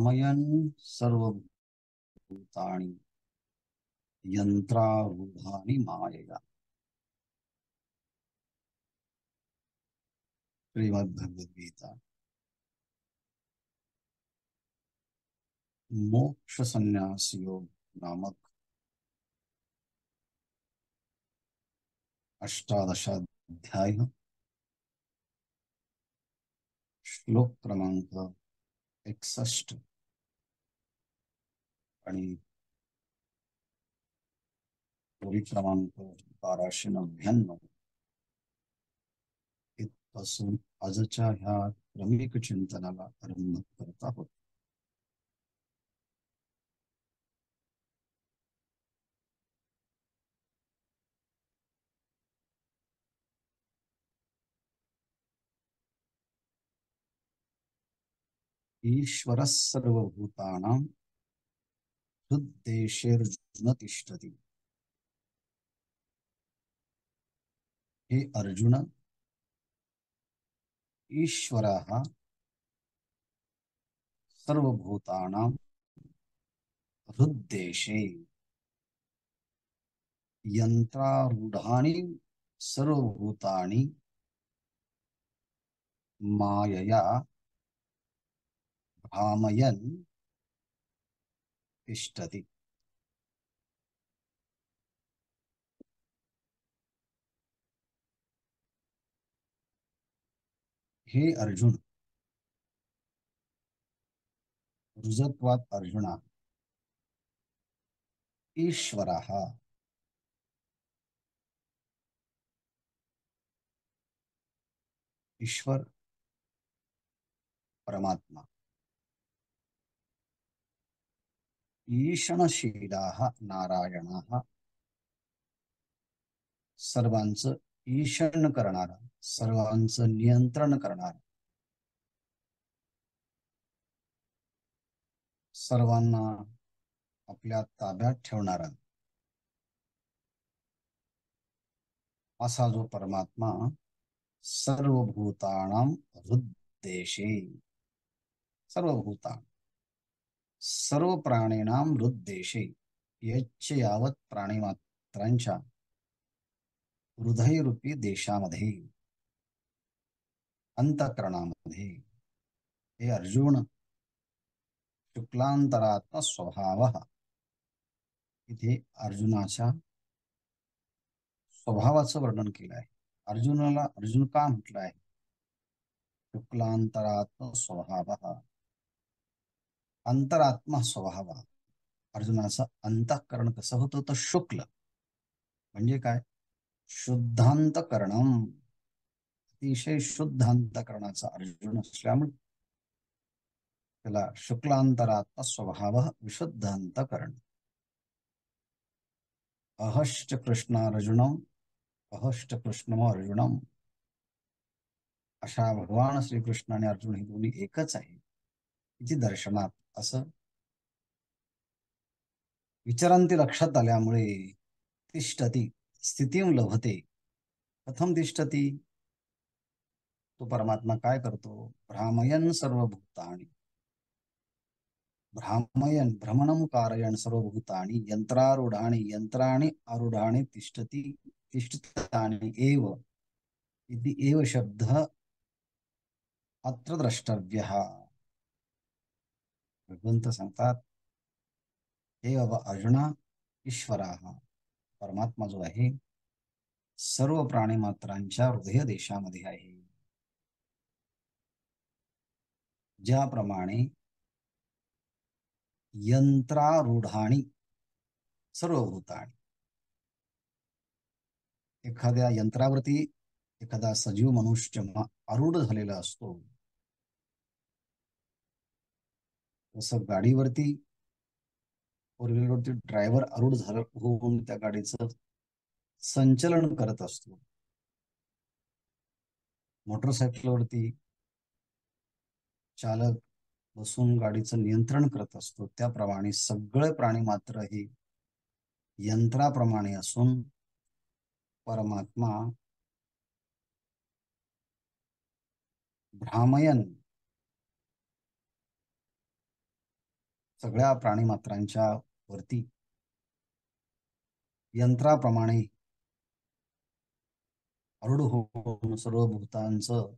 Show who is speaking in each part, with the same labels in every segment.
Speaker 1: भ्रामयन् सर्वभूतानि यंत्रारूढानि मायया। श्रीमद्भगवद्गीता मोक्ष संन्यास योग नामक अष्टादशाध्याय श्लोक क्रमांक 61 आणि ओळी क्रमांक 1299 इथपासून आजच्या ह्या क्रमिक चिंतनाला आरंभ करत आहोत. ईश्वरः सर्वभूतानां हृद्देशेऽर्जुन तिष्ठति. हे अर्जुन, ईश्वरः सर्वभूतानां हृद्देशे यंत्रारूढानि सर्वभूतानि मायया भ्रामयन् तिष्ठति. हे अर्जुन, रुजत्वात् अर्जुना, ईश्वरः ईश्वर परमात्मा, ईशनशीलाः नारायणाः सर्वांचं ईशन करणारा, सर्वांचं नियंत्रण करणारा, सर्वांना आपल्या ताब्यात ठेवणारा असा जो परमात्मा सर्वभूतानां हृद्देशे, सर्वभूता सर्व प्राणीनां हृद्देशे, यच्च यावत प्राणीमात्रांच्या हृदयरूपी देशामध्ये, अंतःकरणामध्ये, हे अर्जुन शुक्लांतरात्म स्वभाव. इथे अर्जुनाच्या स्वभावाचं वर्णन केलं आहे. अर्जुनाला अर्जुन का म्हटलं आहे? शुक्लांतरात्म स्वभाव, अंतरात्मा स्वभाव. अर्जुनाचं अंतःकरण कसं होतं तर शुक्ल म्हणजे काय? शुद्धांतकरणम, अतिशय शुद्ध अंतःकरणाचा अर्जुन असल्यामुळे त्याला शुक्लांतरात्मा स्वभाव विशुद्ध अंतःकरण. अहश्च कृष्णार्जुनम, अहश्च कृष्णम अर्जुनम, अशा भगवान श्रीकृष्ण आणि अर्जुन हे दोन्ही एकच आहे इथे दर्शनात असं विचारांती लक्षात आल्यामुळे तिष्ठती, स्थितीं लभते. कथम तिष्ठती? तो परमात्मा काय करतो? भ्रामयन सर्वभूतानि, भ्रामयन भ्रमणं कारयन सर्वभूतानि यंत्रारूढानि, यंत्राणि आरूढानि तिष्ठति, तिष्ठतानि एव इति एव शब्दः अत्र द्रष्टव्यः. भगवंत सांगतात, हे बाबा अर्जुना, ईश्वराः परमात्मा जो आहे सर्व प्राणी मात्रांच्या हृदय देशामध्ये आहे. ज्याप्रमाणे यंत्रारूढाणी सर्वभूतानि, एखाद्या यंत्रावरती एखादा सजीव मनुष्य आरूढ झालेला असतो, तसं गाडीवरती फोर व्हीलरवरती ड्रायव्हर आरूढ झाला होऊन त्या गाडीचं संचलन करत असतो. मोटरसायकलवरती चालक बसून गाडीचं नियंत्रण करत असतो. त्याप्रमाणे सगळे प्राणी मात्र हे यंत्राप्रमाणे असून परमात्मा भ्रामयन सगळ्या प्राणीमात्रांच्या वरती यंत्राप्रमाणे आरूढ होऊन सर्व भूतांचं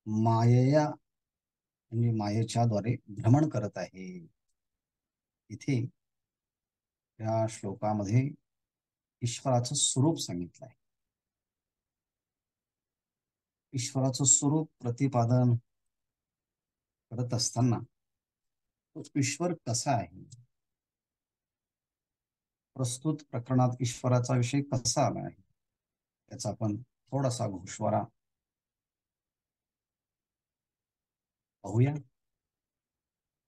Speaker 1: मायेया म्हणजे मायेच्या द्वारे भ्रमण करत आहे. इथे या श्लोकामध्ये ईश्वराचं स्वरूप सांगितलं आहे. ईश्वराचं स्वरूप प्रतिपादन करत असताना तो ईश्वर कसा आहे, प्रस्तुत प्रकरणात ईश्वराचा विषय कसा आला आहे, त्याचा आपण थोडासा गोषवारा पाहूया.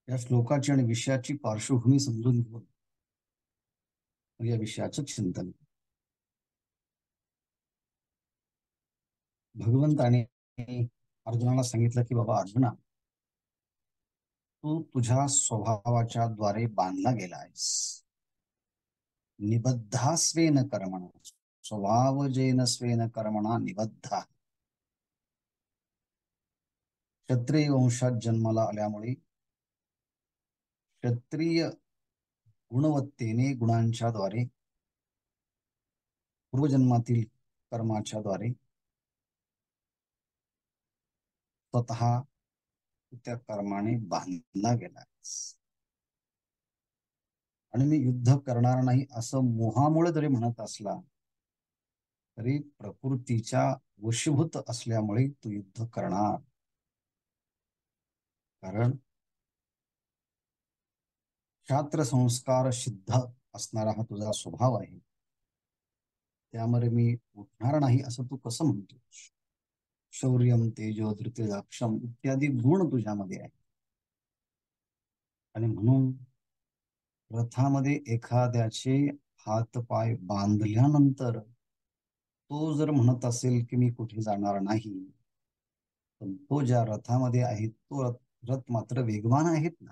Speaker 1: या श्लोकाची आणि विषयाची पार्श्वभूमी समजून घेऊन या विषयाचं चिंतन. भगवंताने अर्जुनाला सांगितलं की बाबा अर्जुना, तू तुझ्या स्वभावाच्या द्वारे बांधला गेला आहेस. निबद्धास्वेन कर्मणा स्वभावजेन स्वेन कर्मणा निबद्धा. क्षत्रिय वंशात जन्माला आल्यामुळे क्षत्रिय गुणवत्तेने गुणांच्या द्वारे पूर्वजन्मातील कर्माच्या द्वारे स्वतः त्या कर्माने बांधला गेला. आणि मी युद्ध करणार नाही असं मोहामुळे जरी म्हणत असला तरी प्रकृतीच्या वशीभूत असल्यामुळे तू युद्ध करणार. कारण शास्त्र संस्कार सिद्ध असणारा हा तुझा स्वभाव आहे. त्यामुळे मी उठणार नाही असं तू कसं म्हणतो. शौर्यम तेजो धृतिराक्षम इत्यादी गुण तुझ्यामध्ये आहे. आणि म्हणून रथामध्ये एखाद्याचे हात पाय बांधल्यानंतर तो जर म्हणत असेल की मी कुठे जाणार नाही, पण तो ज्या रथामध्ये आहे तो रथ मात्र वेगवान आहेत ना,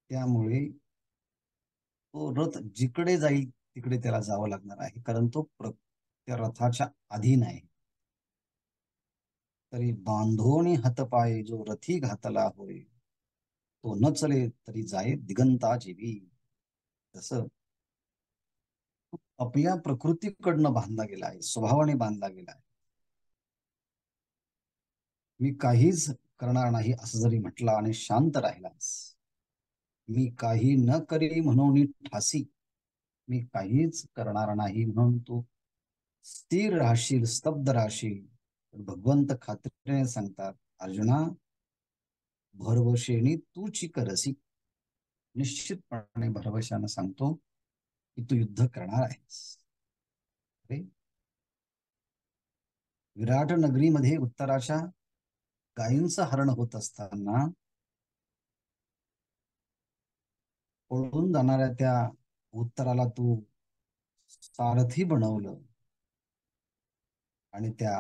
Speaker 1: त्यामुळे तो रथ जिकडे जाईल तिकडे त्याला जावं लागणार आहे, कारण तो त्या रथाच्या अधीन आहे. तरी बांधोनी हातपाय जो रथी घातला होय, तो न चले तरी जाय दिगंता जीवी. तसं आपल्या प्रकृतीकडनं बांधला गेला आहे, स्वभावाने बांधला गेला आहे. मी काहीच करणार नाही असं जरी म्हटलं आणि शांत राहिलास, मी काही न करी म्हणून ठासी, मी काहीच करणार नाही म्हणून तू स्थिर राहशील, स्तब्ध राहशील. भगवंत खात्रीने सांगतात अर्जुना, भरवशेनी तूची करसी. निश्चितपणे भरवशानं सांगतो की तू युद्ध करणार आहेस. विराट नगरीमध्ये उत्तराच्या गायींचं हरण होत असताना पळून जाणाऱ्या त्या उत्तराला तू सारथी बनवलं आणि त्या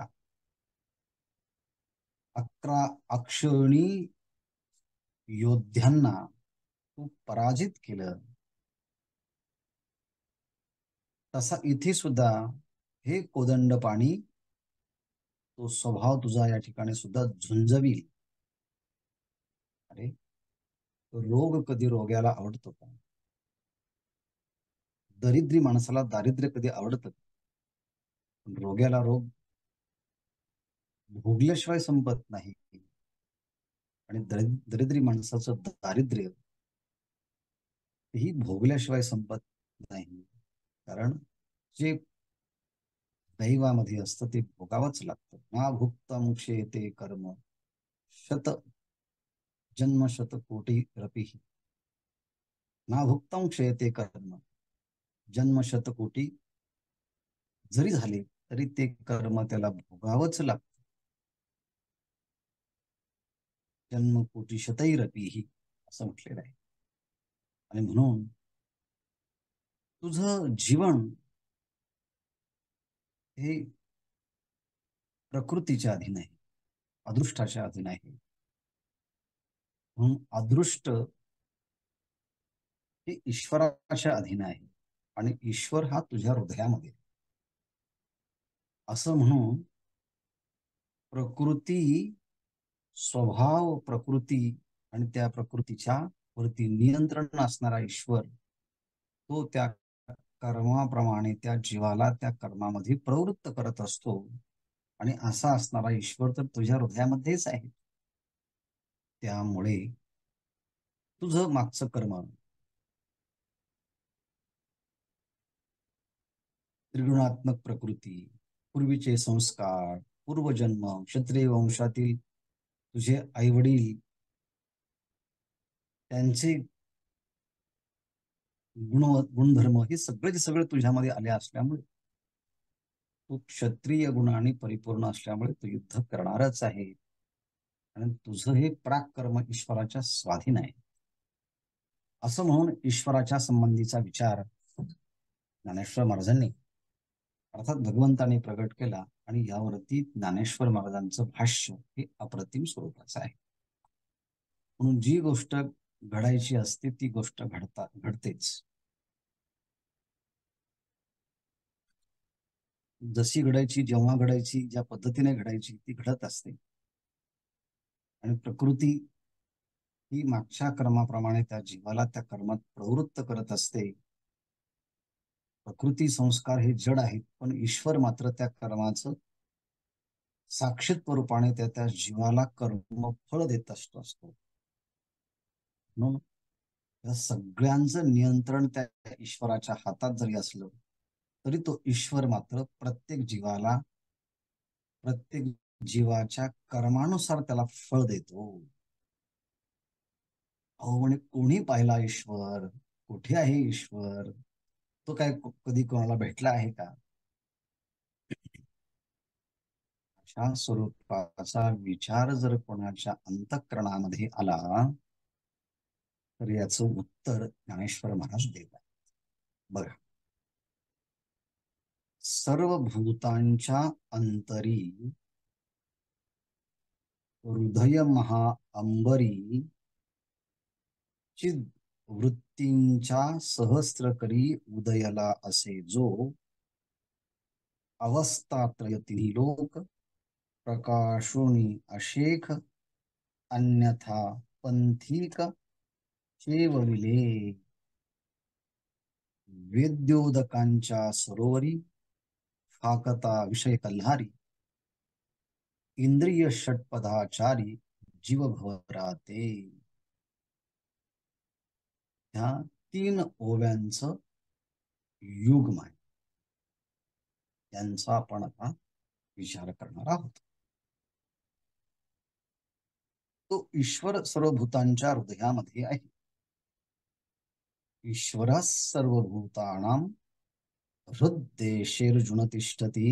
Speaker 1: 11 अक्षौणी योद्ध्यांना तू पराजित केलं. तसा इथे सुद्धा हे कोदंडपाणी तो स्वभाव तुझा या ठिकाणी सुद्धा झुंजवील. अरे, रोग कधी रोग्याला आवडतो का? दरिद्री माणसाला दारिद्र्य कधी आवडतं? रोग्याला रोग भोगल्याशिवाय संपत नाही. आणि दरिद्री माणसाचं दारिद्र्य ही भोगल्याशिवाय संपत नाही. कारण जे दैवामध्ये असतं ते भोगावंच लागतं. ना भुक्तम क्षेते कर्म शत जन्म शतकोटी रपी, ना भुक्तम क्षेते कर्म जन्म शतकोटी जरी झाले तरी ते कर्म त्याला भोगावंच लागतं. जन्मकोटी शतैरपीही असं म्हटलेलं आहे. आणि म्हणून तुझं जीवन हे प्रकृतीच्या अधीन आहे, अदृष्टाच्या अधीन आहे. म्हणून अदृष्ट हे ईश्वराच्या अधीन आहे आणि ईश्वर हा तुझ्या हृदयामध्ये. असं म्हणून प्रकृती, स्वभाव प्रकृती आणि त्या प्रकृतीच्या वरती नियंत्रण असणारा ईश्वर तो त्या कर्माप्रमाणे त्या जीवाला त्या कर्मामध्ये प्रवृत्त करत असतो. आणि असा असणारा ईश्वर तर तुझ्या हृदयामध्येच आहे. त्यामुळे तुझं मागचं कर्म, त्रिगुणात्मक प्रकृती, पूर्वीचे संस्कार, पूर्वजन्म, क्षत्रिय वंशातील तुझे आई वडील, त्यांचे गुणधर्म हे सगळे सगळे तुझ्यामध्ये आले असल्यामुळे तू क्षत्रिय गुणाने परिपूर्ण असल्यामुळे तू युद्ध करणारच आहे. आणि तुझं हे प्राकर्म ईश्वराच्या स्वाधीन आहे. असं म्हणून ईश्वराच्या संबंधीचा विचार ज्ञानेश्वर महाराजांनी अर्थात भगवंताने प्रगट केला. आणि यावरती ज्ञानेश्वर महाराजांचं भाष्य हे अप्रतिम स्वरूपाचं आहे. म्हणून जी गोष्ट घडायची असते ती गोष्ट घडतेच. जशी घडायची, जेव्हा घडायची, ज्या पद्धतीने घडायची ती घडत असते. आणि प्रकृती ही मागच्या कर्माप्रमाणे त्या जीवाला त्या कर्मात प्रवृत्त करत असते. प्रकृती संस्कार हे जड आहेत, पण ईश्वर मात्र त्या कर्माचं साक्षीत्व रूपाने त्या त्या जीवाला कर्म फळ देत असतो. म्हणून या सगळ्यांचं नियंत्रण त्या ईश्वराच्या हातात जरी असलं तरी तो ईश्वर मात्र प्रत्येक जीवाच्या कर्मानुसार त्याला फळ देतो. अहो म्हणे कोणी पाहिला ईश्वर, कुठे आहे ईश्वर, तो काय कधी कोणाला भेटला आहे का? अशा स्वरूपाचा विचार जर कोणाच्या अंतःकरणामध्ये आला तर याचं उत्तर ज्ञानेश्वर महाराज देतात. बघा, सर्व भूतांच्या अंतरी हृदय महा अंबरी चिद वृत्तींच्या सहस्त्रकरी उदयला असे जो अवस्थात्रय तिन्ही लोक प्रकाशोनी अशेख अन्यथा पंथीक चेवविले वेद्योदकांच्या सरोवरी फाकता विषय कल्हारी इंद्रिय षटपदाचारी जीव भवराते. ह्या 3 ओव्यांचं युग्म आहे. यांचा आपण आता विचार करणार आहोत. तो ईश्वर सर्व भूतांच्या हृदयामध्ये आहे. ईश्वरः सर्वभूतानां हृद्देशेर्जुन तिष्ठती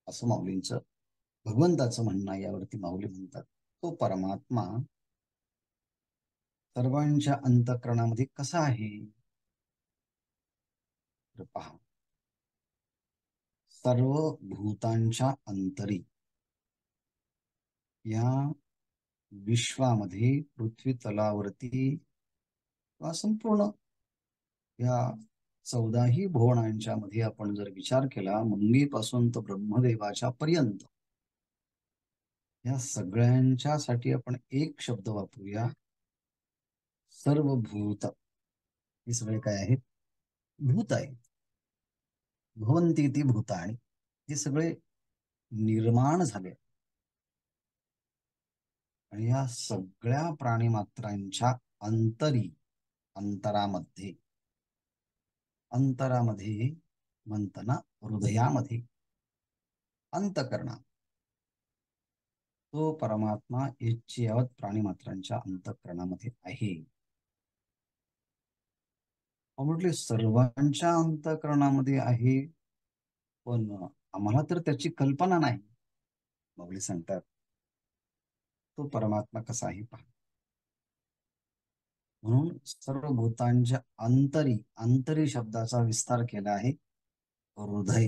Speaker 1: असं माऊलींचं भगवंताचं म्हणणं आहे. यावरती माऊली म्हणतात तो परमात्मा सर्वांच्या अंतःकरणामध्ये कसा आहे तर पहा, सर्व भूतांच्या अंतरी या विश्वामध्ये पृथ्वी तलावरती संपूर्ण या 14ही भुवनांच्या मध्ये आपण जर विचार केला मंगेपासून तर ब्रह्मदेवाच्या पर्यंत या सगळ्यांच्यासाठी आपण एक शब्द वापरूया, सर्व भूत. हे सगळे काय आहेत? भूत आहेत. भवन्ति ती भूतानि, हे सगळे निर्माण झाले. आणि या सगळ्या प्राणीमात्रांच्या अंतरामध्ये म्हणताना हृदयामध्ये अंतःकरणा तो परमात्मा यावत प्राणीमात्रांच्या अंतःकरणामध्ये आहे. म्हटले सर्वांच्या अंतःकरणामध्ये आहे, पण आम्हाला तर त्याची कल्पना नाही. माऊली सांगतात तो परमात्मा कसा आहे पहा. म्हणून सर्व भूतांच्या अंतरी शब्दाचा विस्तार केला आहे हृदय.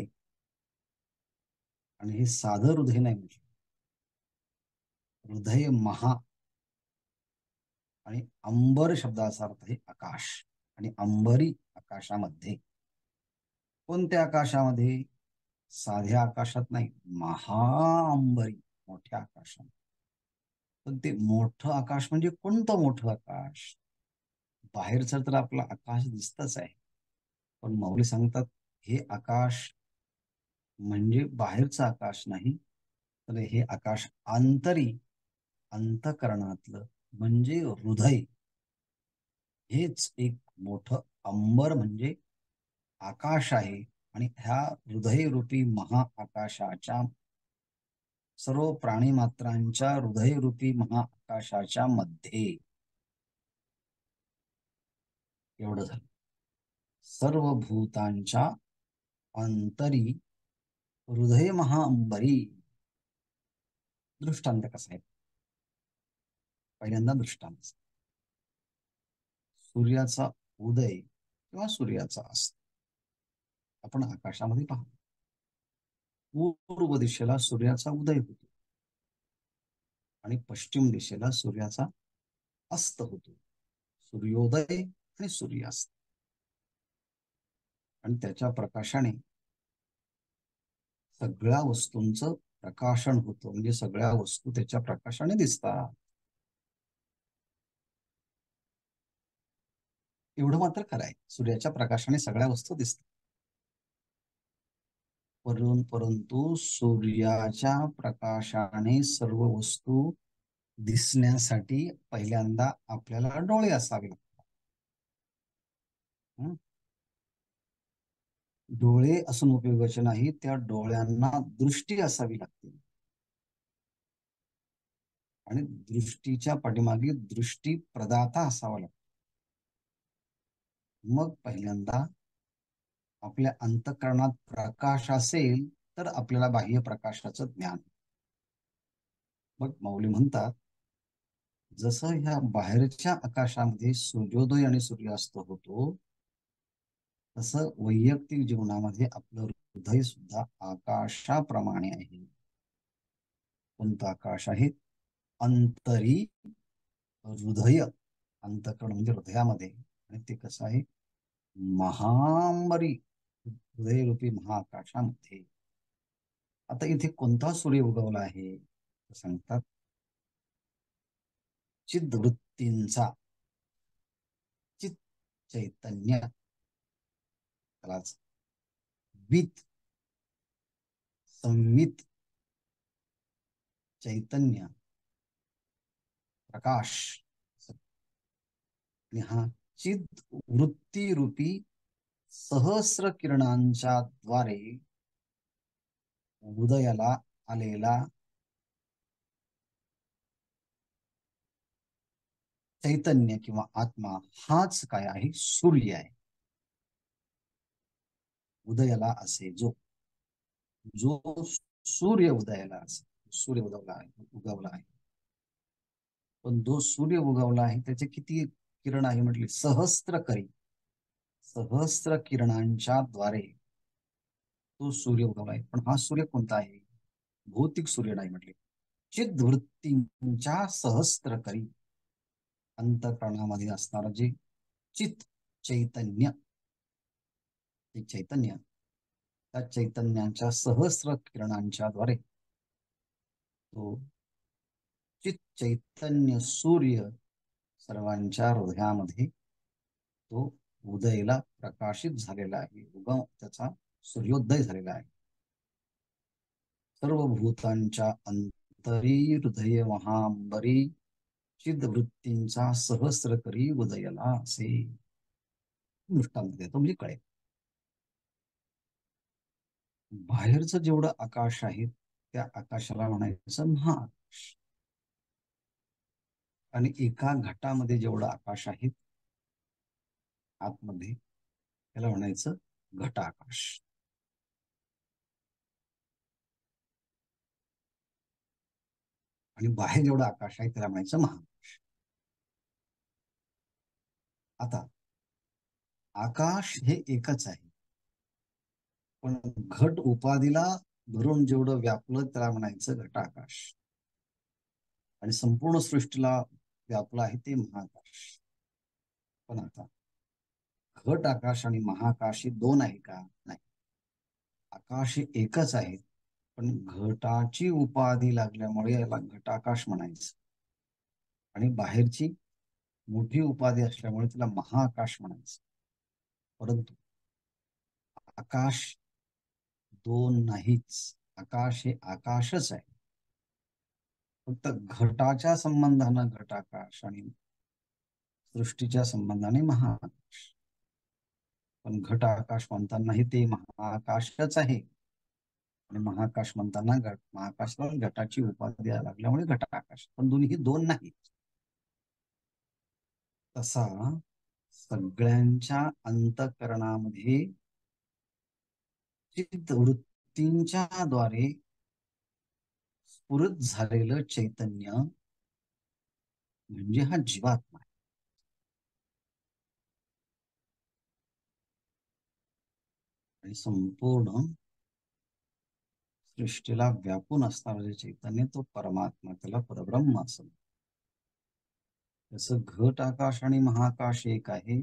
Speaker 1: आणि हे साधं हृदय नाही म्हटलं, हृदय महा. आणि अंबर शब्दाचा अर्थ आहे आकाश. आणि अंबरी आकाशामध्ये. कोणत्या आकाशामध्ये? साध्या आकाशात नाही, महाअंबरी, मोठ्या आकाशात. पण ते मोठं आकाश म्हणजे कोणतं मोठं आकाश? बाहेरचं तर आपलं आकाश दिसतच आहे, पण माऊली सांगतात हे आकाश म्हणजे बाहेरचं आकाश नाही, तर हे आकाश आंतरी, अंतःकरणातलं म्हणजे हृदय, हेच एक मोठं अंबर म्हणजे आकाश आहे. आणि ह्या हृदयरूपी महाआकाशाच्या, सर्व प्राणीमात्रांच्या हृदयरूपी महाआकाशाच्या मध्ये एवढं झालं. सर्व भूतांच्या अंतरी हृदय महाअंबरी. दृष्टांत कसा आहे? पहिल्यांदा दृष्टांत, सूर्याचा उदय किंवा सूर्याचा अस्त आपण आकाशामध्ये पाहतो. पूर्व दिशेला सूर्याचा उदय होतो आणि पश्चिम दिशेला सूर्याचा अस्त होतो. सूर्योदय आणि सूर्यास्त. आणि त्याच्या प्रकाशाने सगळ्या वस्तूंचं प्रकाशन होतं, म्हणजे सगळ्या वस्तू त्याच्या प्रकाशाने दिसतात. एवढं मात्र खरं आहे, सूर्याच्या प्रकाशाने सगळ्या वस्तू दिसतात. परंतु सूर्याच्या प्रकाशाने सर्व वस्तू दिसण्यासाठी पहिल्यांदा आपल्याला डोळे असावे लागतात. डोळे असून उपयोगाचे नाही, त्या डोळ्यांना दृष्टी असावी लागते. आणि दृष्टीच्या पाठीमागे दृष्टी प्रदाता असावा लागतो. मग पहिल्यांदा आपल्या अंतःकरणात प्रकाश असेल तर आपल्याला बाह्य प्रकाशाचं ज्ञान. मग माऊली म्हणतात, जसं ह्या बाहेरच्या आकाशामध्ये सूर्योदय आणि सूर्यास्त होतो, तसं वैयक्तिक जीवनामध्ये आपलं हृदय सुद्धा आकाशाप्रमाणे आहे. कोणतं आकाश आहे? अंतरी हृदय. अंतःकरण म्हणजे हृदयामध्ये. आणि ते कसं आहे? महांबरी, हृदयरूपी महाआकाशामध्ये. आता इथे कोणता सूर्य उगवला आहे सांगतात? चिद्वृत्तींचा, चित चैतन्य, त्यालाच वित, संवित, चैतन्य, प्रकाश. आणि हा चिद वृत्ती रूपी सहस्र किरणांच्या द्वारे उदयाला आलेला चैतन्य किंवा आत्मा, हाच काय आहे? सूर्य आहे. उदयाला असे जो जो सूर्य उदयाला असे, सूर्य उगवला आहे. पण जो सूर्य उगवला आहे त्याचे किती किरण आहे म्हटले? सहस्त्र करी, सहस्त्र किरणांच्या द्वारे तो सूर्य उगवला आहे. पण हा सूर्य कोणता आहे? भौतिक सूर्य नाही म्हटले. चिद्वृत्तींच्या सहस्त्र करी, अंतःकरणामध्ये असणारा जे चित चैतन्य, ते चैतन्य, त्या चैतन्याच्या सहस्र किरणांच्या द्वारे तो चित चैतन्य सूर्य सर्वांच्या हृदयामध्ये तो उदयला प्रकाशित झालेला आहे. त्याचा सूर्योदय झालेला आहे. सर्व भूतांच्या अंतरी हृदय महांबरी चिदवृत्तींचा सहस्र करी उदयला असे. दृष्टांत देतो म्हणजे कळेल. बाहेरचं जेवढं आकाश आहे त्या आकाशाला म्हणायचं महाआकाश. आणि एका घटामध्ये जेवढं आकाश आहे आतमध्ये, त्याला म्हणायचं घटाकाश. आणि बाहेर जेवढं आकाश आहे त्याला म्हणायचं महाआकाश. आता आकाश हे एकच आहे, पण घट उपाधीला धरून जेवढं व्यापलं त्याला म्हणायचं घटाकाश. आणि संपूर्ण सृष्टीला व्यापलं आहे ते महाआकाश. पण आता घट आकाश आणि महाआकाश हे दोन आहे का? नाही, आकाश हे एकच आहे, पण घटाची उपाधी लागल्यामुळे याला घटाकाश म्हणायचं. आणि बाहेरची मोठी उपाधी असल्यामुळे तिला महाआकाश म्हणायचं. परंतु आकाश दोन नाहीच. आकाश हे आकाशच आहे. फक्त घटाच्या संबंधानं घटाकाश आणि सृष्टीच्या संबंधाने महाआकाश. पण घट आकाश म्हणतानाही ते महाआकाशच आहे. आणि महाआकाश म्हणताना महाआकाशला घटाची उपाधी द्यायला लागल्यामुळे घटाकाश. पण दोन्ही दोन नाही. तसा सगळ्यांच्या अंतःकरणामध्ये चित्त वृत्तींच्या द्वारे स्फुरित झालेलं चैतन्य म्हणजे हा जीवात्मा आहे. आणि संपूर्ण सृष्टीला व्यापून असणारं जे चैतन्य तो परमात्मा, त्याला परब्रह्म असं. जसं घट आकाश आणि महाआकाश एक आहे,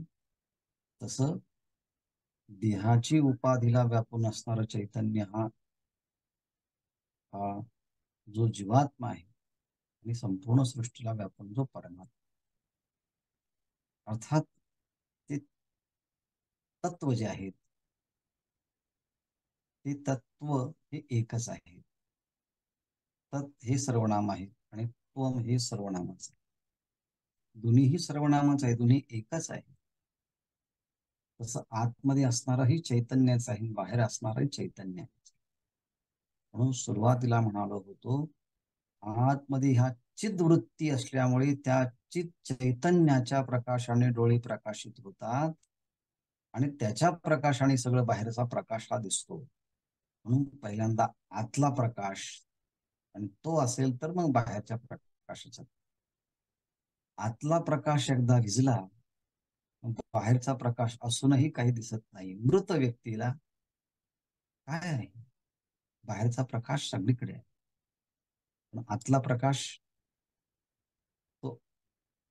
Speaker 1: तसं देहाची उपाधीला व्यापून असणारं चैतन्य हा जो जीवात्मा आहे आणि संपूर्ण सृष्टीला व्यापून जो परमात्मा, अर्थात ते तत्व जे आहेत ते तत्व हे एकच आहे. तत् हे सर्वनाम आहे आणि त्वम हे सर्वनामाच आहे. दोन्हीही सर्वनामाच आहे, दोन्ही एकच आहे. तसं आतमध्ये असणारही चैतन्यच आहे, बाहेर असणारही चैतन्य आहे. म्हणून सुरुवातीला म्हणालो होतो, आतमध्ये ह्या चिद्वृत्ती असल्यामुळे त्या चित चैतन्याच्या प्रकाशाने डोळे प्रकाशित होतात आणि त्याच्या प्रकाशाने सगळं बाहेरचा प्रकाश हा दिसतो. म्हणून पहिल्यांदा आतला प्रकाश आणि तो असेल तर मग बाहेरच्या प्रकाशाचा. आतला प्रकाश एकदा विझला, बाहेरचा प्रकाश असूनही काही दिसत नाही. मृत व्यक्तीला काय आहे, बाहेरचा प्रकाश सगळीकडे आहे, पण आतला प्रकाश, तो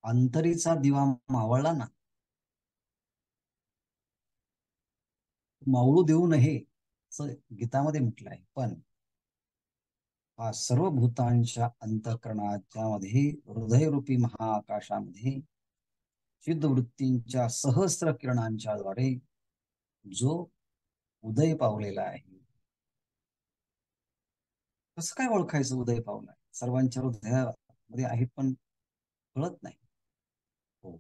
Speaker 1: अंतरीचा दिवा मावळला ना, मावळू देऊ नये असं गीतामध्ये म्हटलं आहे. पण हा सर्व भूतांच्या अंतःकरणाच्या मध्ये हृदयरूपी महाआकाशामध्ये चिद्वृत्तींच्या सहस्र किरणांच्या द्वारे जो उदय पावलेला आहे. कसं काय ओळखायचं उदय पावलाय? सर्वांच्या हृदयामध्ये आहेत पण कळत नाही. हो,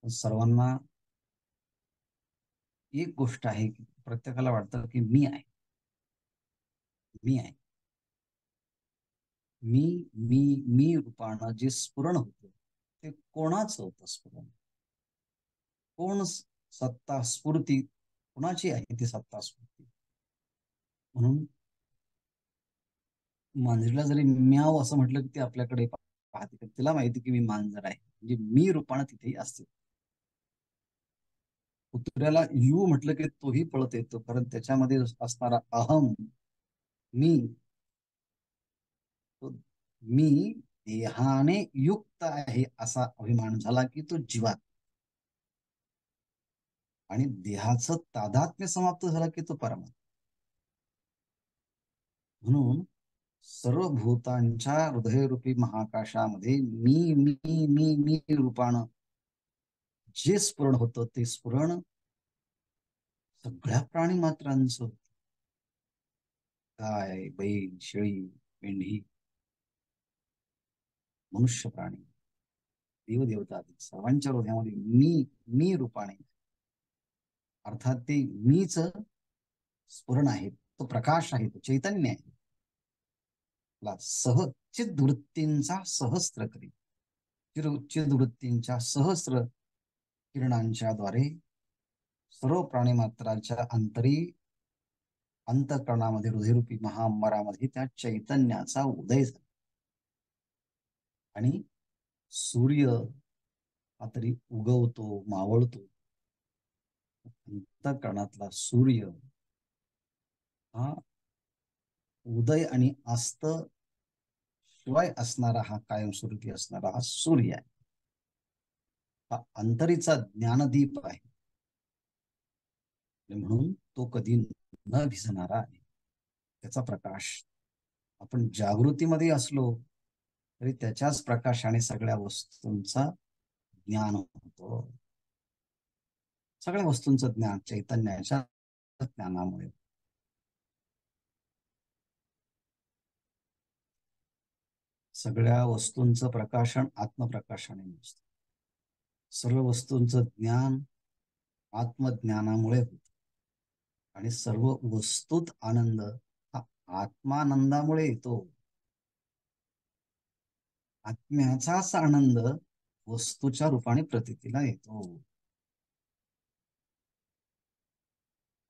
Speaker 1: सर्वांना एक गोष्ट आहे की प्रत्येकाला वाटतं की मी आहे, मी आहे. मी मी मी रूपानं जे स्फुरण होतं ते कोणाचं होतं स्फुरण? कोण सत्ता स्फूर्ती कोणाची आहे ती सत्ता स्फूर्ती? म्हणून मांजरीला जरी म्याव असं म्हटलं की ती आपल्याकडे पाहते, तिला माहिती की मी मांजर आहे, म्हणजे मी रूपानं तिथेही असते. कुत्र्याला यू म्हटलं की तोही पळत येतो, कारण त्याच्यामध्ये असणारा अहम मी, तो मी देहाने युक्त आहे असा अभिमान झाला की तो जीवात, आणि देहाचं तादात्म्य समाप्त झालं की तो परमात्मा. म्हणून सर्व भूतांच्या हृदयरूपी महाकाशामध्ये मी मी मी मी रूपानं जे स्फुरण होतं ते स्फुरण सगळ्या प्राणी मात्रांचं, गाय, बैल, शेळी, मेंढी, मनुष्य, प्राणी, देवदेवता सर्वांच्या हृदयामध्ये मी रूपाने, अर्थात ते मीच स्फुरण आहे, तो प्रकाश आहे, तो चैतन्य आहे. चिद्वृत्तींचा सहस्त्र करी, चिद्वृत्तींच्या सहस्त्र किरणांच्या द्वारे सर्व प्राणीमात्राच्या अंतःकरणामध्ये हृदयरूपी महाअंबरामध्ये त्या चैतन्याचा उदय झाला. आणि सूर्य हा तरी उगवतो, मावळतो, अंतःकरणातला सूर्य हा उदय आणि अस्त शिवाय असणारा, हा कायमस्वरूपी असणारा हा सूर्य आहे. हा अंतरीचा ज्ञानदीप आहे, म्हणून तो कधी न भिजणारा आहे. त्याचा प्रकाश आपण जागृतीमध्ये असलो तरी त्याच्याच प्रकाशाने सगळ्या वस्तूंचा ज्ञान होतो. सगळ्या वस्तूंचं ज्ञान चैतन्याच्या ज्ञानामुळे. सगळ्या वस्तूंचं प्रकाशन आत्मप्रकाशाने नसतं. सर्व वस्तूंचं ज्ञान आत्मज्ञानामुळे होतं. आणि सर्व वस्तूत आनंद हा आत्मानंदामुळे येतो. आत्म्याचाच आनंद वस्तूच्या रूपाने प्रतीतीला येतो.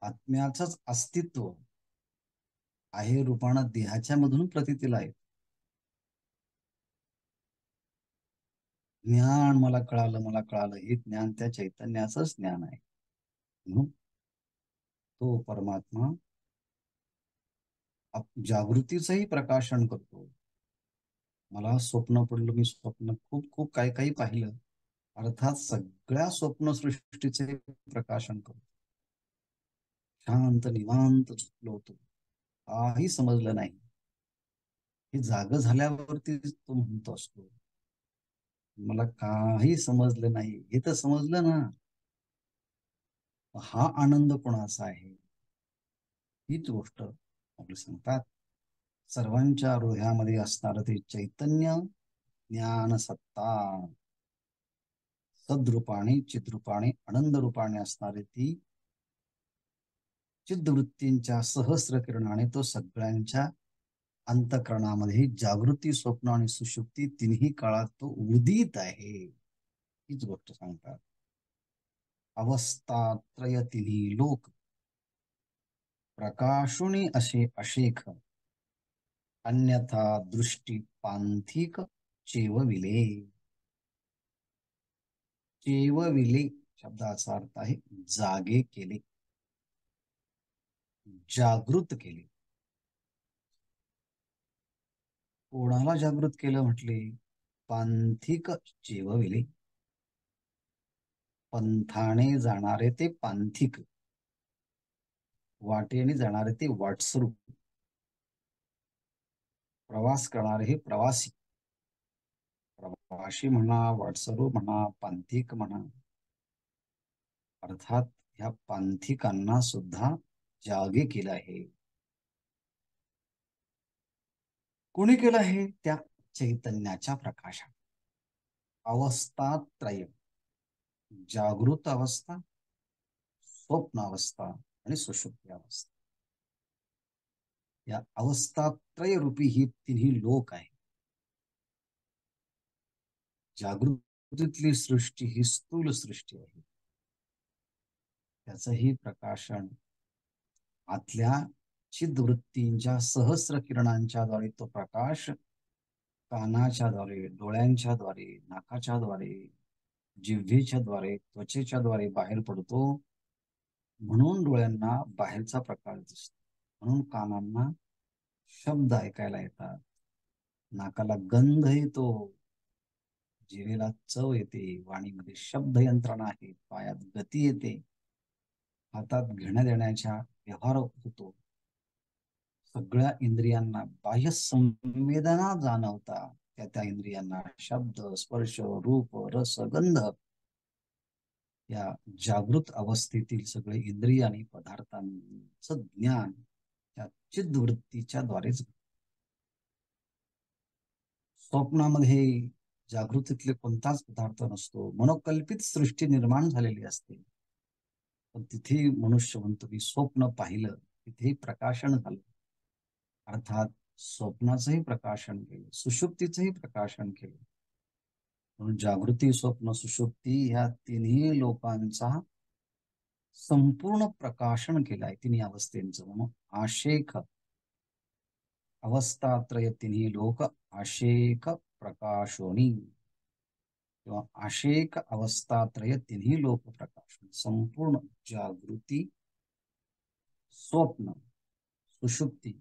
Speaker 1: आत्म्याचंच अस्तित्व आहे रूपानं देहाच्या मधून प्रतीतीला येतो. ज्ञान मला कळालं हे ज्ञान त्या चैतन्याचंच ज्ञान आहे. म्हणून तो परमात्मा जागृतीचंही प्रकाशन करतो. मला स्वप्न पडलं, मी स्वप्न खूप खूप काही काही पाहिलं, अर्थात सगळ्या स्वप्नसृष्टीचे प्रकाशन करतो. शांत निवांत झोपलो होतो, काही समजलं नाही. हे जाग झाल्यावरती तो म्हणतो असतो, मला काही समजलं नाही. हे तर समजलं ना, हा आनंद कोणाचा आहे? हीच गोष्ट आपले सांगतात. सर्वांच्या हृदयामध्ये असणार ते चैतन्य ज्ञान सत्ता, सद्रूपाने चिद्रूपाने आनंद रूपाने असणारे ती चिद्वृत्तींच्या सहस्र किरणाने तो सगळ्यांच्या अंतःकरणामध्ये जागृती, स्वप्न आणि सुषुप्ती तिन्ही काळात तो उदित आहे. हीच गोष्ट सांगतात. अवस्थात्रय तिन्ही लोक प्रकाशुनी असे अशेख, अन्यथा दृष्टी पांथिक चेवविले. चेवविले शब्दाचा अर्थ आहे जागे केले, जागृत केले. कोणाला जागृत केलं म्हटले? पांथिक चेवविले. पंथाने जाणारे ते पांथिक, वाटेने जाणारे ते वाटसरू, प्रवास करणारे हे प्रवासी. प्रवासी म्हणा, वाटसरू म्हणा, पांथिक म्हणा. अर्थात ह्या पांथिकांना सुद्धा जागे केलं आहे. कोणी केलं आहे? त्या चैतन्याच्या प्रकाशात. अवस्थात्रय, जागृत अवस्था, स्वप्न अवस्था आणि सुषुप्ती अवस्था. या अवस्थात्रय रूपी ही तिन्ही लोक आहे. जागृतीतली सृष्टी ही स्थूल सृष्टी आहे. त्याचंही प्रकाशन आतल्या चिद्वृत्तींच्या सहस्र किरणांच्या द्वारे तो प्रकाश कानाच्या द्वारे, डोळ्यांच्या द्वारे, नाकाच्या द्वारे, जिव्हेच्या द्वारे, त्वचेच्या द्वारे बाहेर पडतो. म्हणून डोळ्यांना बाहेरचा प्रकाश दिसतो, म्हणून कानांना शब्द ऐकायला येतात, नाकाला गंध येतो, जिभेला चव येते, वाणीमध्ये शब्द यंत्रणा आहे, पायात गती येते, हातात घेण्या देण्याच्या व्यवहार होतो. सगळ्या इंद्रियांना बाह्य संवेदना जाणवतात. त्या त्या इंद्रियांना शब्द, स्पर्श, रूप, रस, गंध या जागृत अवस्थेतील सगळे इंद्रिय आणि पदार्थांचं ज्ञान त्या चिद्वृत्तीच्या द्वारेच. स्वप्नामध्ये जागृतीतले कोणताच पदार्थ नसतो, मनोकल्पित सृष्टी निर्माण झालेली असते. पण तिथे मनुष्य म्हणतो की स्वप्न पाहिलं, तिथे प्रकाशन झालं. अर्थात स्वप्नाचंही प्रकाशन केलं, सुषुप्तीचंही प्रकाशन केलं. म्हणून जागृती, स्वप्न, सुषुप्ती ह्या तिन्ही लोकांचा संपूर्ण प्रकाशन केलं आहे तिन्ही अवस्थेंचं. म्हणून आशेख अवस्थात्रय तिन्ही लोक आशेक प्रकाशोनी, किंवा आशेक अवस्थात्रय तिन्ही लोक प्रकाशन. संपूर्ण जागृती, स्वप्न, सुषुप्ती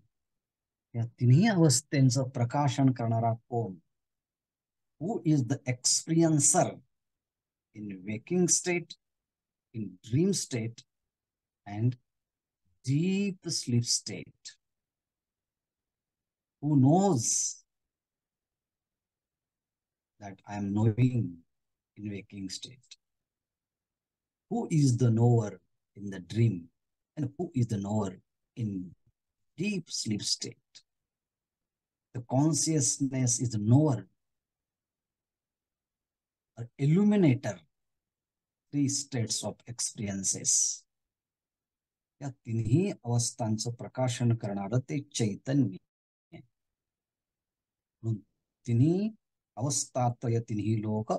Speaker 1: या तिन्ही अवस्थेंचं प्रकाशन करणारा कोण? Who is the experiencer in waking state, in dream state, and deep sleep state? Who knows that I am knowing in waking state. Who is the knower in the dream, and who is the knower in deep sleep state? The consciousness is the knower, or illuminator, three states of experiences. या तिन्ही अवस्थांचं प्रकाशन करणारं ते चैतन्य. म्हणून तिन्ही अवस्थात्रय तिन्ही लोक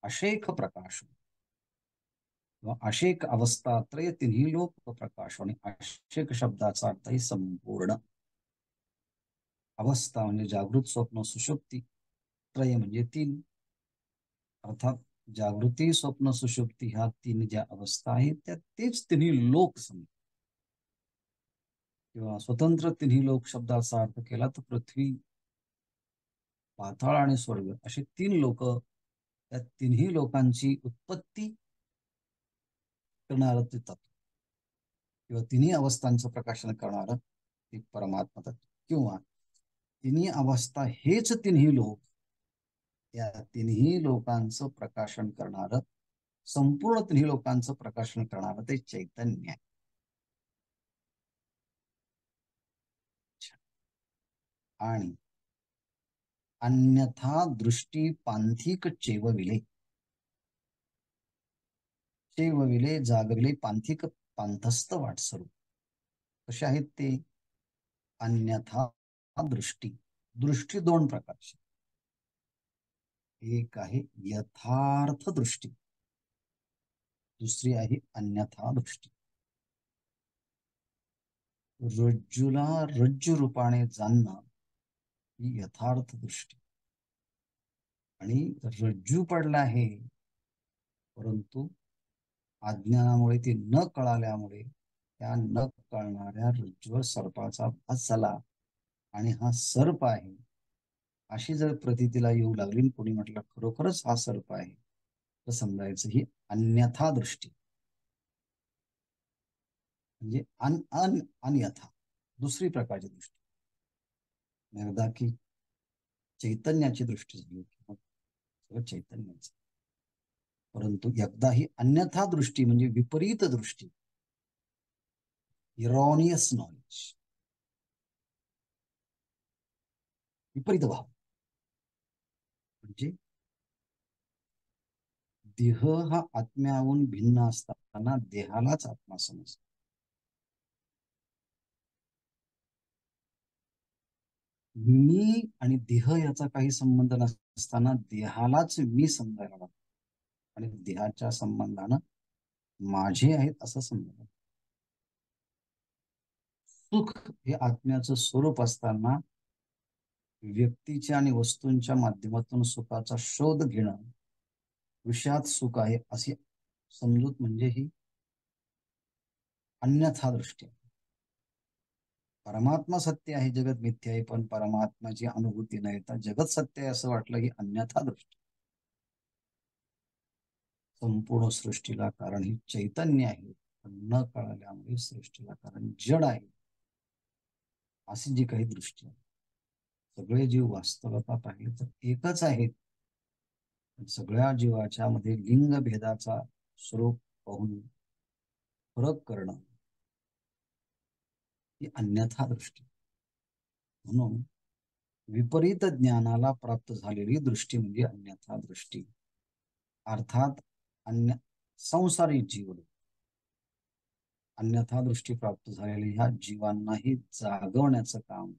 Speaker 1: अशेख प्रकाश किंवा अशेक अवस्थात्रय तिन्ही लोक प्रकाश. आणि अशेक शब्दाचा अर्थ संपूर्ण अवस्था म्हणजे जागृत स्वप्न सुषुप्ती, त्रय म्हणजे तीन, अर्थात जागृती स्वप्न सुषुप्ती ह्या तीन ज्या अवस्था आहेत त्या तेच तिन्ही लोक समजा. किंवा स्वतंत्र तिन्ही लोक शब्दाचा अर्थ केला तर पृथ्वी, पाताळ आणि स्वर्ग असे तीन लोक, त्या तिन्ही लोकांची उत्पत्ती करणारं ते तत्व किंवा तिन्ही अवस्थांचं प्रकाशन करणारं ते परमात्मा तत्व. किंवा तिन्ही अवस्था हेच तिन्ही लोक, या तिन्ही लोकांचं प्रकाशन करणारं, संपूर्ण तिन्ही लोकांचं प्रकाशन करणारं ते चैतन्य आहे. आणि अन्यथा दृष्टी पांथिक चेवविले, चेवविले जागविले, पांथिक पांथस्थ वाटसरू. कसे आहेत ते? अन्यथा दृष्टी, दृष्टी दोन प्रकारची. एक आहे यथार्थ दृष्टी, दुसरी आहे अन्यथा दृष्टी. रज्जूला रज्जू रूपाने जाणणं ही यथार्थ दृष्टी. आणि रज्जू पडला आहे, परंतु अज्ञानामुळे ती न कळाल्यामुळे त्या न कळणाऱ्या रज्जूवर सर्पाचा भास झाला आणि हा सर्प आहे अशी जर प्रतीतीला येऊ लागली, कोणी म्हटलं खरोखरच हा सर्प आहे, तर समजायचं ही अन्यथा दृष्टी. म्हणजे अन्यथा दुसरी प्रकारची दृष्टी. एकदा की चैतन्याची दृष्टी झाली सगळं चैतन्याच, परंतु एकदा ही अन्यथा दृष्टी म्हणजे विपरीत दृष्टी, इरॉनियस नॉलेज, विपरीत भाव. म्हणजे देह हा आत्म्याहून भिन्न असताना देहालाच आत्मा समजतो. मी आणि देह याचा काही संबंध नसताना देहालाच मी समजायला लागतो आणि देहाच्या संबंधानं माझे आहेत असं समजायला. सुख हे आत्म्याचं स्वरूप असताना व्यक्तीच्या आणि वस्तूंच्या माध्यमातून सुखाचा शोध घेणं विषयात सुख आहे अशी समजूत म्हणजे ही अन्यथा दृष्टी. परमात्मा सत्य आहे, जगत मिथ्या आहे, पण परमात्माची अनुभूती नाही तर जगत सत्य आहे असं वाटलं ही अन्यथा दृष्टी. संपूर्ण सृष्टीला कारण ही चैतन्य आहे, पण न कळल्यामुळे सृष्टीला कारण जड आहे अशी जी काही दृष्टी आहे. सगळे जीव वास्तवता पाहिले तर एकच आहेत, सगळ्या जीवाच्या मध्ये लिंग भेदाचा स्वरूप पाहून फरक करणं ही अन्यथा दृष्टी. म्हणून विपरीत ज्ञानाला प्राप्त झालेली दृष्टी म्हणजे अन्यथा दृष्टी. अर्थात अन्य संसारिक जीव अन्यथा दृष्टी प्राप्त झालेल्या ह्या जीवांनाही जागवण्याचं काम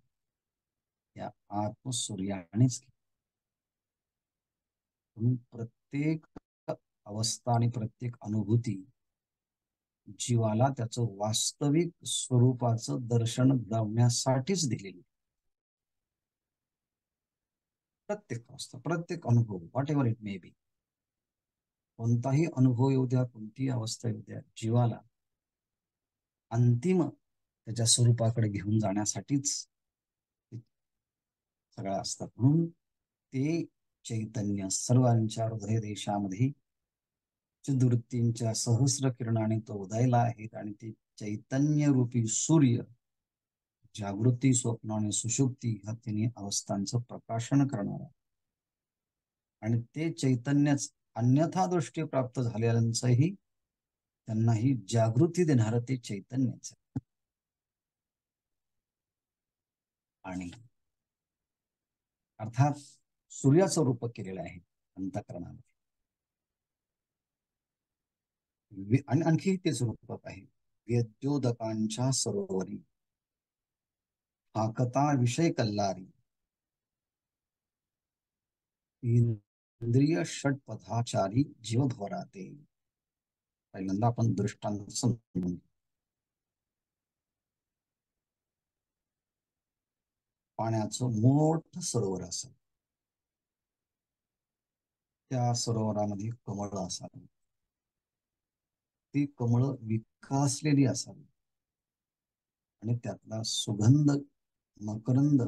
Speaker 1: या आत्मसूर्यानेच केलं. म्हणून प्रत्येक अवस्था आणि प्रत्येक अनुभूती जीवाला त्याचं वास्तविक स्वरूपाचं दर्शन घडवण्यासाठीच दिलेली. प्रत्येक अवस्था, प्रत्येक अनुभव, what ever it may be, कोणताही अनुभव येऊ द्या, कोणतीही अवस्था येऊ द्या, जीवाला अंतिम त्याच्या स्वरूपाकडे घेऊन जाण्यासाठीच सगळं असतात. म्हणून ते चैतन्य सर्वांच्या हृदय देशामध्ये चिदवृत्तींच्या सहस्र किरणाने तो उदयला आहेत आणि ते चैतन्य रूपी सूर्य जागृती, स्वप्न आणि सुषुप्ती ह्या तिन्ही अवस्थांचं प्रकाशन करणार आहे. आणि ते चैतन्यच अन्यथा दृष्टी प्राप्त झालेल्यांचंही त्यांनाही जागृती देणारं ते चैतन्यच. आणि अर्थात सूर्याचं रूप केलेलं आहे अंतःकरणामध्ये. आणि आणखी तेच रूपक आहे. वेद्योदकांच्या सरोवरी हाकता विषय कल्लारी इंद्रिय षटपथाचारी जीवभराते. पहिल्यांदा आपण दृष्टांत समजून, पाण्याचं मोठं सरोवर असेल, त्या सरोवरामध्ये कमळ असावी, ती कमळ विकासलेली असावी आणि त्यातला सुगंध मकरंद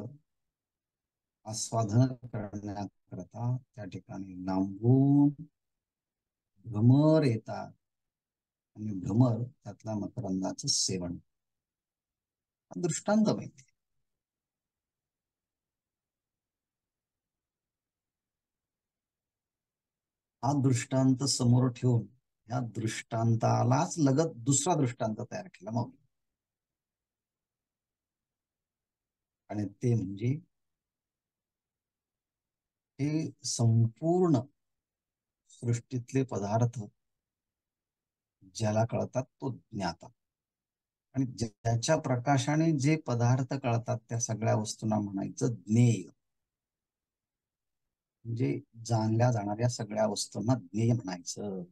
Speaker 1: आस्वादन करण्याकरता त्या ठिकाणी लांबून भ्रमर येतात आणि भ्रमर त्यातल्या मकरंदाचं सेवन. दृष्टांत माहिती. हा दृष्टांत समोर ठेवून या दृष्टांतालाच लगत दुसरा दृष्टांत तयार केला मग. आणि ते म्हणजे हे संपूर्ण सृष्टीतले पदार्थ ज्याला कळतात तो ज्ञाता. आणि ज्याच्या प्रकाशाने जे पदार्थ कळतात त्या सगळ्या वस्तूंना म्हणायचं ज्ञेय. म्हणजे जाणल्या जाणाऱ्या सगळ्या वस्तूंना ज्ञेय म्हणायचं.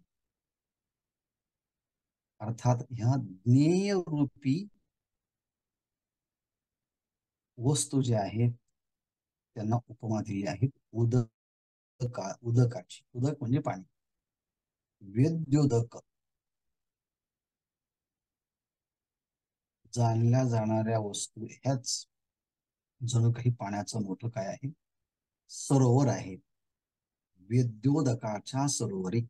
Speaker 1: अर्थात ह्या ज्ञेय रूपी वस्तू ज्या आहेत त्यांना उपमा दिली आहे उदकाची. उदक म्हणजे पाणी. वेद्योदक जाणल्या जाणाऱ्या वस्तू ह्याच जणू काही पाण्याचं मोठं काय आहे, सरोवर आहे. वेद्योदकाच्या सरोवरी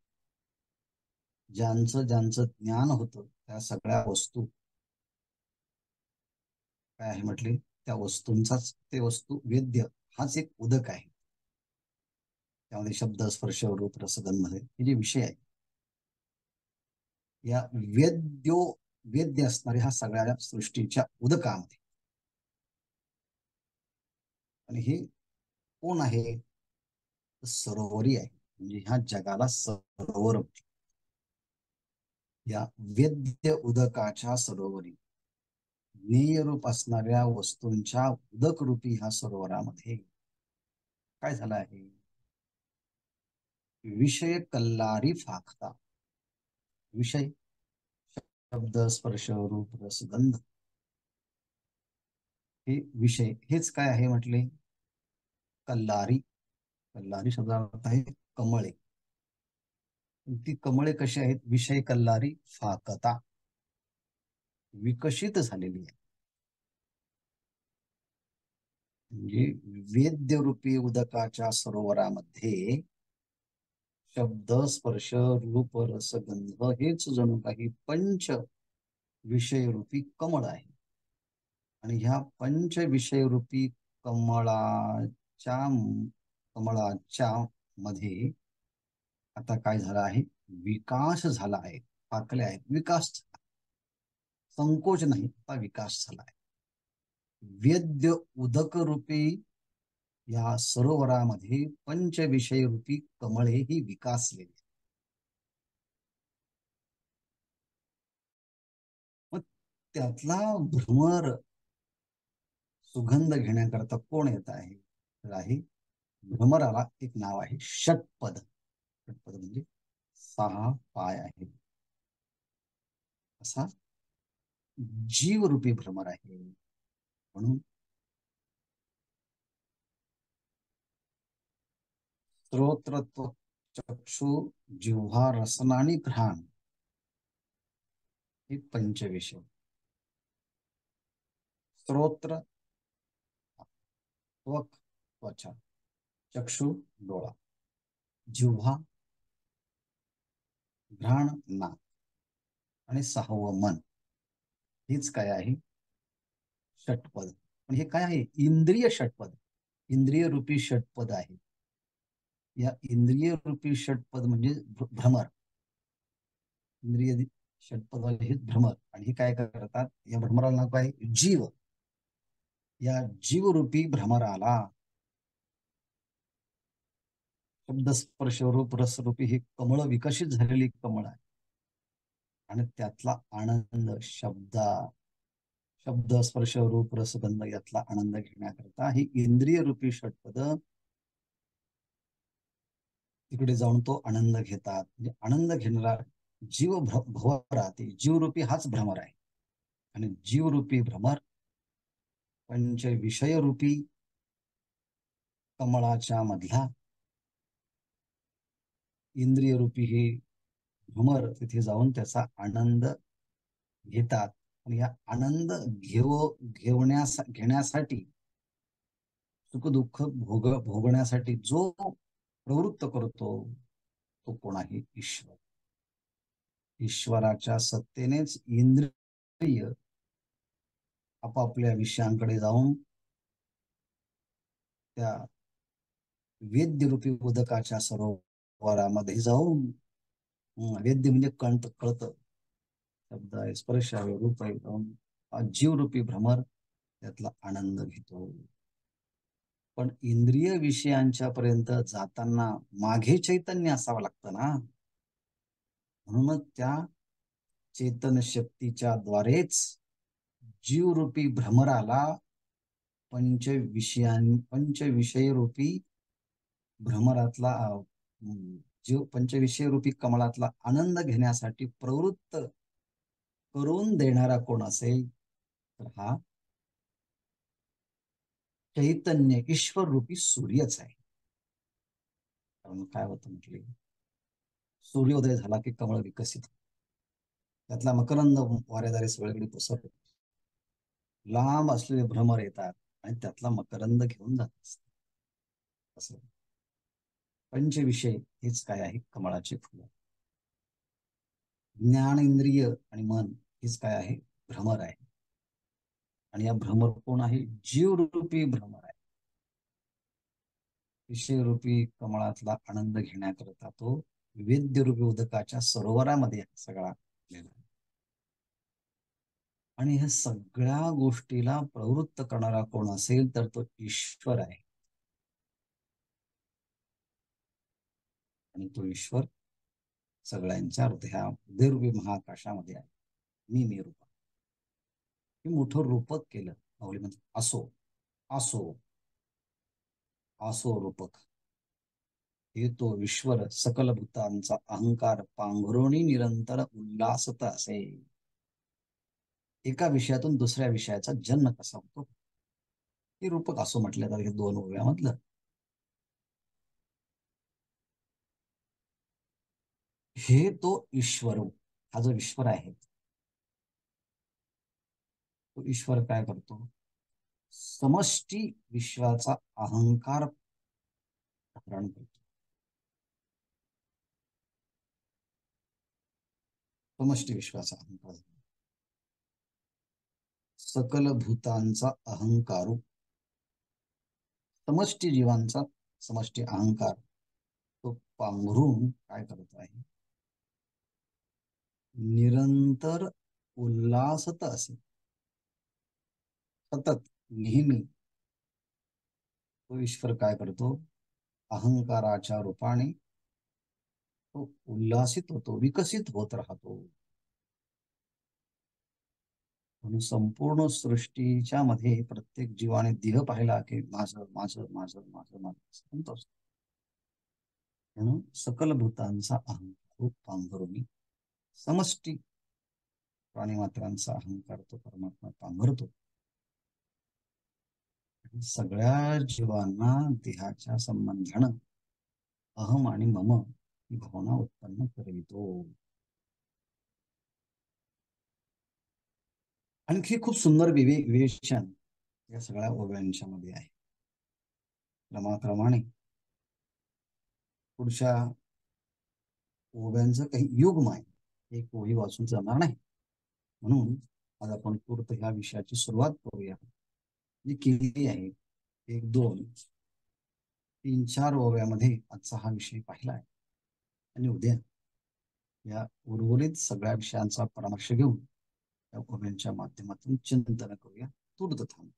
Speaker 1: ज्यांचं ज्यांचं ज्ञान होतं त्या सगळ्या वस्तू काय आहे म्हटले, त्या वस्तूंचाच ते वस्तू वेद्य हाच एक उदक आहे. त्यामध्ये शब्द स्पर्श रूप रसगंध हे जे विषय आहे, या वेद्य असणारे ह्या सगळ्या सृष्टीच्या उदकामध्ये. आणि हे कोण आहे, सरोवरी आहे. म्हणजे ह्या जगाला सरोवर. या वेद्य उदकाच्या सरोवरी ज्ञेय रूप असणाऱ्या वस्तूंच्या उदक रूपी ह्या सरोवरामध्ये काय झालं आहे, विषय कल्लारी फाकता. विषय शब्द स्पर्श रूप रस गंध हे विषय हेच काय आहे म्हटले, कल्लारी. कल्लारी शब्दाचा अर्थ आहे कमळे. ती कमळे कशी आहेत, विषय कल्लारी फाकता, विकसित झालेली आहे. म्हणजे वेद्यरूपी उदकाच्या सरोवरामध्ये शब्द स्पर्श रूप रसगंध हेच जणू काही पंच विषयरूपी कमळ आहे. आणि ह्या पंच विषयरूपी कमळाच्या कमळाच्या मध्ये आता काय झालं आहे, विकास झाला आहे. पाकले आहेत, विकास झाला, संकोच नाही, आता विकास झाला आहे. वेद्य उदक रूपी या सरोवरामध्ये पंचविषय रूपी कमळे ही विकासलेली. मग त्यातला भ्रमर सुगंध घेण्याकरता कोण येत आहे, तर आहे भ्रमराला एक नाव आहे षटपद. षटपद म्हणजे 6 पाय आहे असा जीवरूपी भ्रमर आहे. म्हणून श्रोत्रत्व चक्षु जिव्हा रसना आणि घ्राण हे पंचविषय. श्रोत्र त्वक त्वचा, चक्षु डोळा, जिव्हा घ्राण नाक आणि 6वं मन. हेच काय आहे, षटपद. पण हे काय आहे, इंद्रिय षटपद. इंद्रिय रूपी षटपद आहे. या इंद्रिय रूपी षटपद म्हणजे भ्रमर. इंद्रिय षटपद हे भ्रमर, आणि हे काय करतात, या भ्रमराला नाव काय, जीव. या जीवरूपी भ्रमराला शब्द स्पर्श रूप रसरूपी ही कमळ विकसित झालेली कमळ आहे, आणि त्यातला आनंद शब्द स्पर्श रूप रसगंध यातला आनंद घेण्याकरता ही इंद्रिय रूपी षटपद तिकडे जाऊन तो आनंद घेतात. म्हणजे आनंद घेणारा जीव भवर राहते. जीवरूपी हाच भ्रमर आहे, आणि जीवरूपी भ्रमर पंच विषयरूपी कमळाच्या मधला इंद्रिय रूपी हे भ्रमर तिथे जाऊन त्याचा आनंद घेतात. आणि या आनंद घेण्यासाठी सुखदुःख भोगण्यासाठी जो प्रवृत्त करतो तो कोण आहे, ईश्वर. ईश्वराच्या सत्तेनेच इंद्रिय आपापल्या विषयांकडे जाऊन त्या वेद्यरूपी उदकाच्या सरोवरामध्ये जाऊन, वेद्य म्हणजे कळत शब्द आहे, स्पर्श आहे, रूप आहे, जाऊन जीवरूपी भ्रमर त्यातला आनंद घेतो. पण इंद्रिय विषयांच्या पर्यंत जाताना मागे चैतन्य असावं लागतं ना. म्हणूनच त्या चेतन शक्तीच्या द्वारेच जीवरूपी भ्रमराला पंचविषय रूपी भ्रमरातला जीव पंचविषय रूपी कमळातला आनंद घेण्यासाठी प्रवृत्त करून देणारा कोण असेल, तर हा चैतन्य ईश्वर रूपी सूर्यच आहे. कारण काय होतं म्हटले, सूर्योदय झाला की कमळ विकसित, त्यातला मकरंद वाऱ्याद्वारे सगळीकडे पसरतो. लांब असलेले भ्रमर येतात आणि त्यातला मकरंद घेऊन जात असतात. असं पंचविषय हेच काय आहे, कमळाचे फुल. ज्ञान इंद्रिय आणि मन हेच काय आहे, भ्रमर आहे. आणि या भ्रमर कोण आहे, जीवरूपी भ्रमर आहे. विषयरूपी कमळातला आनंद घेण्याकरता तो वेद्यरूपी उदकाच्या सरोवरामध्ये सगळा गेला. आणि ह्या सगळ्या गोष्टीला प्रवृत्त करणारा कोण असेल, तर तो ईश्वर आहे. आणि तो ईश्वर सगळ्यांच्या हृदयरूपी महाकाशामध्ये आहे. मी रूप, हे मोठं रूपक केलं माऊली म्हणजे असो असो असो रूपक. हे तो ईश्वर सकल भूतांचा अहंकार पांघरुणी निरंतर उल्हासत असे. एका विषयातून दुसऱ्या विषयाचा जन्म कसा होतो, हे रूपक असो म्हटलं तर हे दोन ओव्यामधलं. हे तो ईश्वर, हा जो ईश्वर आहे, तो ईश्वर काय करतो, समष्टी विश्वाचा अहंकार धारण करतो. समष्टी विश्वाचा अहंकार, सकल भूतांचा अहंकारू, समष्टी जीवांचा समष्टी अहंकार तो पांघरून काय करत आहे, निरंतर उल्हासत असे. सतत नेहमी तो ईश्वर काय करतो, अहंकाराच्या रूपाने तो उल्हासित होतो, विकसित होत राहतो. म्हणून संपूर्ण सृष्टीच्या मध्ये प्रत्येक जीवाने देह पाहिला की माझं माझं माझं माझं माझं असतो. म्हणून सकल भूतांचा अहंकार पांघरुणी, समष्टी प्राणीमात्रांचा अहंकार तो परमात्मा पांघरतो. सगळ्या जीवांना देहाच्या संबंधानं अहम आणि मम ही भावना उत्पन्न करितो. आणखी खूप सुंदर विवेचन या सगळ्या ओव्यांच्या मध्ये आहे. क्रमाक्रमाने पुढच्या ओव्यांचं काही युग्म आहे, एक ओळी वाचून जाणार नाही. म्हणून आज आपण तूर्त ह्या विषयाची सुरुवात करूया, जी केली आहे 1 2 3-4 ओव्यामध्ये आजचा हा विषय पाहिला आहे. आणि उद्या या उर्वरित सगळ्या विषयांचा परामर्श घेऊन या ओव्यांच्या माध्यमातून चिंतन करूया. तूर्त थांब.